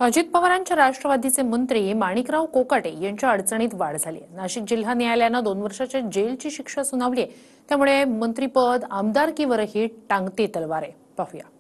अजित पवारांच्या राष्ट्रवादीचे मंत्री माणिकराव कोकाटे यांच्या अडचणीत वाढ झाली आहे। नाशिक जिल्हा न्यायालयाने 2 वर्षाच्या जेलची शिक्षा सुनावली आहे। त्यामुळे मंत्रीपद आमदारकीवरही टांगती तलवार आहे। पाहूया।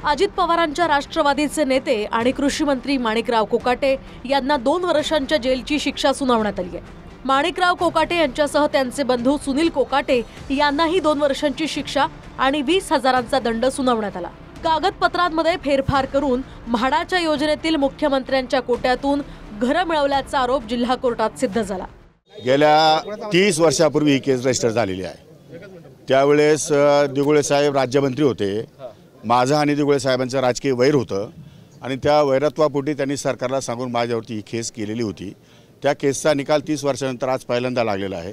अजित पवारांच्या राष्ट्रवादीचे नेते आणि कृषी मंत्री माणिकराव कोकाटे यांना 2 वर्षांच्या जेलची शिक्षा सुनावण्यात आली आहे। माणिकराव कोकाटे यांच्यासह त्यांचे बंधू सुनील कोकाटे यांनाही 2 वर्षांची शिक्षा आणि 20,000चा दंड सुनावण्यात आला। कागदपत्रांमध्ये फेरफार करून म्हाडाच्या योजनेतील मुख्यमंत्र्यांच्या कोट्यातून घरं मिळवल्याचा आरोप जिल्हा कोर्टात सिद्ध झाला। गेल्या 30 वर्षापूर्वी ही केस रजिस्टर झालेली आहे। त्यावेळेस दिगुळे साहेब राज्यमंत्री होते। माझं आणि दिगुळे साहेबांचं राजकीय वैर होतं आणि त्या वैरत्वापोटी त्यांनी सरकारला सांगून माझ्यावरती ही केस केलेली होती। त्या केसचा निकाल 30 वर्षानंतर आज पहिल्यांदा लागलेला आहे।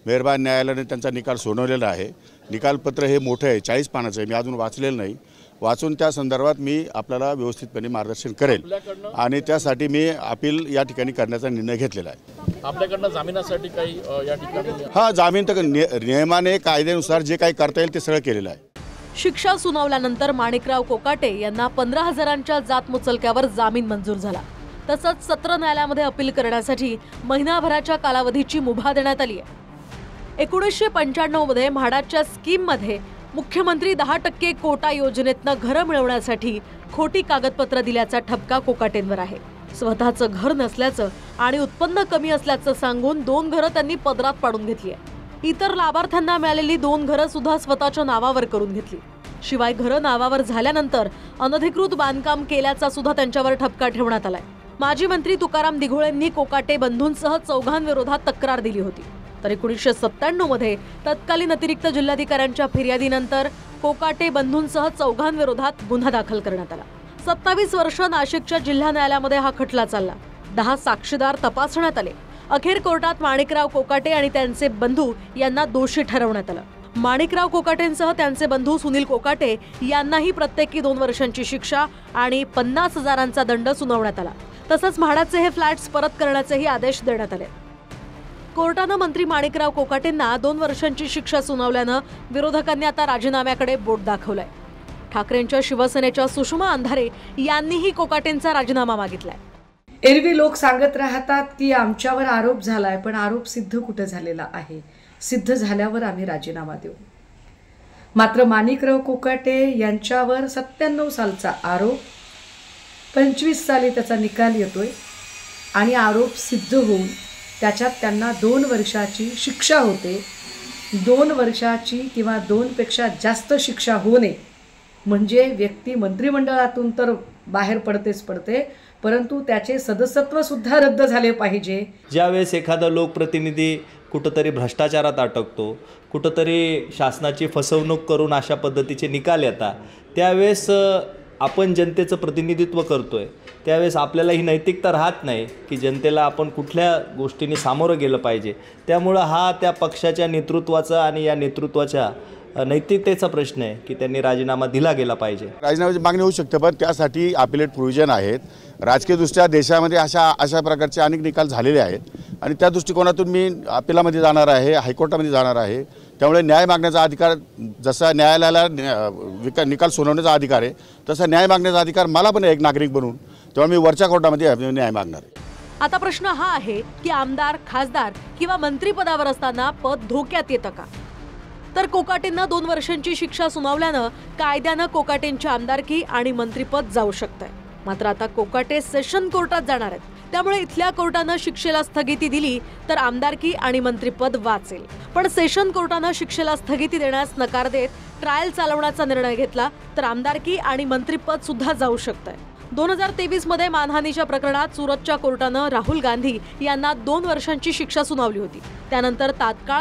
मेहरबान न्यायालयाने त्यांचा निकाल सुनावलेला आहे। निकालपत्र हे मोठं आहे, 40 पानाचं आहे। मी अजून वाचलेलं नाही। वाचून त्या संदर्भात मी आपल्याला व्यवस्थितपणे मार्गदर्शन करेल आणि त्यासाठी मी अपील या ठिकाणी करण्याचा निर्णय घेतलेला आहे। आपल्याकडनं जामिनासाठी काही या ठिकाणी जामीन तर नियमाने कायद्यानुसार जे काही करता येईल ते सगळं केलेलं आहे। शिक्षा सुनावल्यानंतर माणिकराव कोकाटे यांना 15,000च्या जात मुचलक्यावर जामीन मंजूर झाला। तसंच सत्र न्यायालयामध्ये अपील करण्यासाठी महिनाभराच्या कालावधीची मुभा देण्यात आली आहे। 1995 मध्ये म्हाडाच्या स्कीममध्ये मुख्यमंत्री 10% कोटा योजनेतनं घरं मिळवण्यासाठी खोटी कागदपत्र दिल्याचा ठपका कोकाटेंवर आहे। स्वतःचं घर नसल्याचं आणि उत्पन्न कमी असल्याचं सांगून 2 घरं त्यांनी पदरात पाडून घेतली आहे। इतर लाभार्थ्यांना मिळालेली 2 घरं सुद्धा स्वतःच्या नावावर करून घेतली। शिवाय घरं नावावर झाल्यानंतर अनधिकृत बांधकाम केल्याचा सुद्धा त्यांच्यावर ठपका ठेवण्यात आलाय। माजी मंत्री तुकाराम दिघोळेंनी कोकाटे बंधूंसह 4 विरोधात तक्रार दिली होती। तर 1997 मध्ये तत्कालीन अतिरिक्त जिल्हाधिकाऱ्यांच्या फिर्यादीनंतर कोकाटे बंधूंसह 4 विरोधात गुन्हा दाखल करण्यात आला। 27 वर्ष नाशिकच्या जिल्हा न्यायालयामध्ये हा खटला चालला। 10 साक्षीदार तपासण्यात आले। अखेर कोर्टात माणिकराव कोकाटे आणि त्यांचे बंधू यांना दोषी ठरवण्यात आलं। माणिकराव कोकाटेंसह त्यांचे बंधू सुनील कोकाटे यांनाही प्रत्येकी 2 वर्षांची शिक्षा आणि 50,000चा दंड सुनावण्यात आला। तसंच म्हाडाचे हे फ्लॅट्स परत करण्याचेही आदेश देण्यात आले। कोर्टानं मंत्री माणिकराव कोकाटेंना 2 वर्षांची शिक्षा सुनावल्यानं विरोधकांनी आता राजीनाम्याकडे बोट दाखवलंय। ठाकरेंच्या शिवसेनेच्या सुषमा अंधारे यांनीही कोकाटेंचा राजीनामा मागितलाय। एरवी लोक सांगत राहतात की आमच्यावर आरोप झालाय, पण आरोप सिद्ध कुठे झालेला आहे? सिद्ध झाल्यावर आम्ही राजीनामा देऊ। मात्र माणिकराव कोकाटे यांच्यावर 97 सालचा आरोप, 25 साली त्याचा निकाल येतोय आणि आरोप सिद्ध होऊन त्याच्यात त्यांना 2 वर्षाची शिक्षा होते। 2 वर्षाची किंवा 2 पेक्षा जास्त शिक्षा होणे म्हणजे व्यक्ती मंत्रिमंडळातून तर बाहेर पडतेच पडते, परंतु त्याचे सदस्यत्व सुद्धा रद्द झाले पाहिजे। ज्यावेळेस एखादा लोकप्रतिनिधी कुठंतरी भ्रष्टाचारात अटकतो, कुठंतरी शासनाची फसवणूक करून अशा पद्धतीचे निकाल येतात, त्यावेळेस आपण जनतेचं प्रतिनिधित्व करतोय, त्यावेळेस आपल्याला ही नैतिकता राहत नाही की जनतेला आपण कुठल्या गोष्टींनी सामोरं गेलं पाहिजे। त्यामुळं हा त्या पक्षाच्या नेतृत्वाचा आणि या नेतृत्वाच्या नैतिकतेचा प्रश्न आहे की त्यांनी राजीनामा दिला गेला पाहिजे। राजीनाम्याची मागणी होऊ शकते, पण त्यासाठी अपिलेट प्रोव्हिजन आहेत। राजकीयदृष्ट्या देशामध्ये अशा प्रकारचे अनेक निकाल झालेले आहेत आणि त्या दृष्टिकोनातून मी अपिलामध्ये जाणार आहे, हायकोर्टामध्ये जाणार आहे। त्यामुळे न्याय मागण्याचा अधिकार, जसा न्यायालयाला निकाल सुनावण्याचा अधिकार आहे, तसा न्याय मागण्याचा अधिकार मला पण एक नागरिक बनून, त्यामुळे मी वरच्या कोर्टामध्ये न्याय मागणार आहे। आता प्रश्न हा आहे की आमदार, खासदार किंवा मंत्रिपदावर असताना पद धोक्यात येतं का? तर कोकाटेंना 2 वर्षांची शिक्षा सुनावल्यानं कायद्यानं कोकाटेंची आमदारकी आणि मंत्रिपद जाऊ शकतंय। मात्र आता कोकाटे सेशन कोर्टात जाणार आहेत। त्यामुळे इथल्या कोर्टानं शिक्षेला स्थगिती दिली तर आमदारकी आणि मंत्रिपद वाचेल, पण सेशन कोर्टानं शिक्षेला स्थगिती देण्यास नकार देत ट्रायल चालवण्याचा निर्णय घेतला तर आमदारकी आणि मंत्रिपद सुद्धा जाऊ शकतंय। 2023 मध्ये मानहानीच्या प्रकरणात सुरतच्या कोर्टानं राहुल गांधी यांना 2 वर्षांची शिक्षा सुनावली होती। त्यानंतर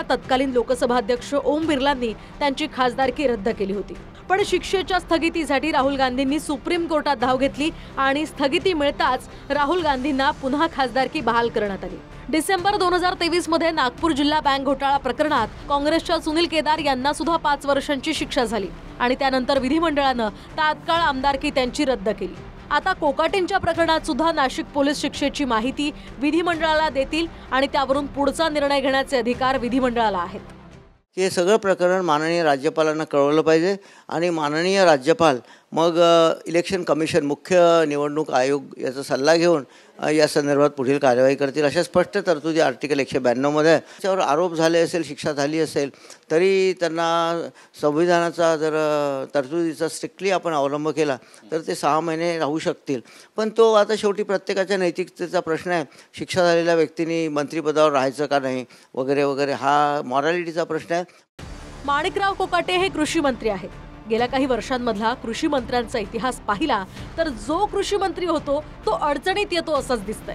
तत्कालीन लोकसभा अध्यक्ष ओम बिर्लांनी त्यांची खासदारकी रद्द केली होती। पण शिक्षेच्या स्थगितीसाठी राहुल गांधींनी सुप्रीम कोर्टात धाव घेतली आणि स्थगिती मिळताच राहुल गांधींना पुन्हा खासदारकी बहाल करण्यात आली। डिसेंबर 2023 मध्ये नागपूर जिल्हा बँक घोटाळा प्रकरणात काँग्रेसच्या सुनील केदार यांना सुद्धा 5 वर्षांची शिक्षा झाली आणि त्यानंतर विधिमंडळानं तात्काळ आमदारकी त्यांची रद्द केली। आता कोकाटेंच्या प्रकरणात सुद्धा नाशिक पोलीस शिक्षेची माहिती विधिमंडळाला देतील आणि त्यावरून पुढचा निर्णय घेण्याचे अधिकार विधिमंडळाला आहेत. हे सगळं प्रकरण माननीय राज्यपालांना कळवलं पाहिजे आणि माननीय राज्यपाल मग इलेक्शन कमिशन, मुख्य निवडणूक आयोग याचा सल्ला घेऊन या संदर्भात पुढील कार्यवाही करतील. अशा स्पष्ट तरतुदी आर्टिकल 192मध्ये त्याच्यावर आरोप झाले असेल, शिक्षा झाली असेल तरी त्यांना संविधानाचा जर तरतुदीचा स्ट्रिक्टली आपण अवलंब केला तर ते 6 महिने राहू शकतील. पण तो आता शेवटी प्रत्येकाच्या नैतिकतेचा प्रश्न आहे. शिक्षा झालेल्या व्यक्तींनी मंत्रिपदावर राहायचं का नाही वगैरे वगैरे, हा मॉरॅलिटीचा प्रश्न आहे. माणिकराव कोकाटे हे कृषी मंत्री आहेत. गेल्या काही वर्षांमधला कृषी मंत्र्यांचा इतिहास पाहिला तर जो कृषी मंत्री होतो तो अडचणीत येतो असंच दिसतंय.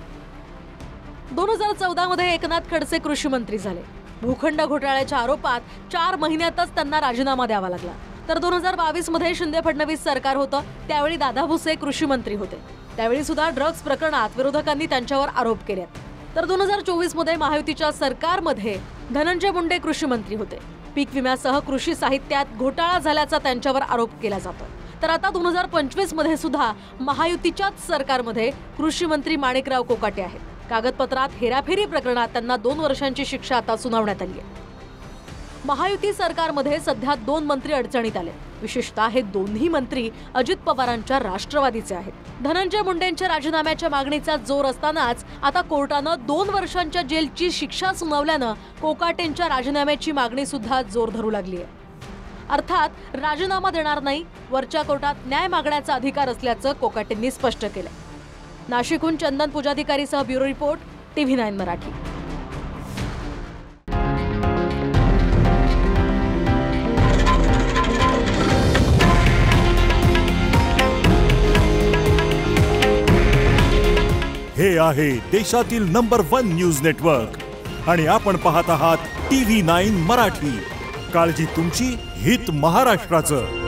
2014 मध्ये एकनाथ खडसे कृषी मंत्री झाले. भूखंड घोटाळ्याच्या आरोपात 4 महिन्यातच त्यांना राजीनामा द्यावा लागला. तर 2022 मध्ये शिंदे फडणवीस सरकार होतं, त्यावेळी दादा भुसे कृषी मंत्री होते. त्यावेळी सुद्धा ड्रग्ज प्रकरणात विरोधकांनी त्यांच्यावर आरोप केले. तर 2024 मध्ये महायुतीच्या सरकारमध्ये धनंजय मुंडे कृषी मंत्री होते. पीक विम्यासह कृषी साहित्यात घोटाळा झाल्याचा त्यांच्यावर आरोप केला जातो. तर आता 2025 मध्ये सुद्धा महायुतीच्याच सरकारमध्ये कृषी मंत्री माणिकराव कोकाटे आहेत. कागदपत्रात हेराफेरी प्रकरणात त्यांना 2 वर्षांची शिक्षा आता सुनावण्यात आली आहे. महायुती सरकारमध्ये सध्या 2 मंत्री अडचणीत आले. विशेषतः हे दोन्ही मंत्री अजित पवारांच्या राष्ट्रवादीचे आहेत. धनंजय मुंडेंच्या राजीनाम्याच्या मागणीचा जोर असतानाच आता कोर्टानं 2 वर्षांच्या जेलची शिक्षा सुनावल्यानं कोकाटेंच्या राजीनाम्याची मागणी सुद्धा जोर धरू लागली आहे. अर्थात राजीनामा देणार नाही, वरच्या कोर्टात न्याय मागण्याचा अधिकार असल्याचं कोकाटेंनी स्पष्ट केलंय. नाशिकहून चंदन पुजाधिकारीसह ब्युरो रिपोर्ट, TV9 मराठी. हे आहे देशातील नंबर 1 न्यूज नेटवर्क आणि आपण पाहत आहात TV9 मराठी. काळजी तुमची, हित महाराष्ट्राचं.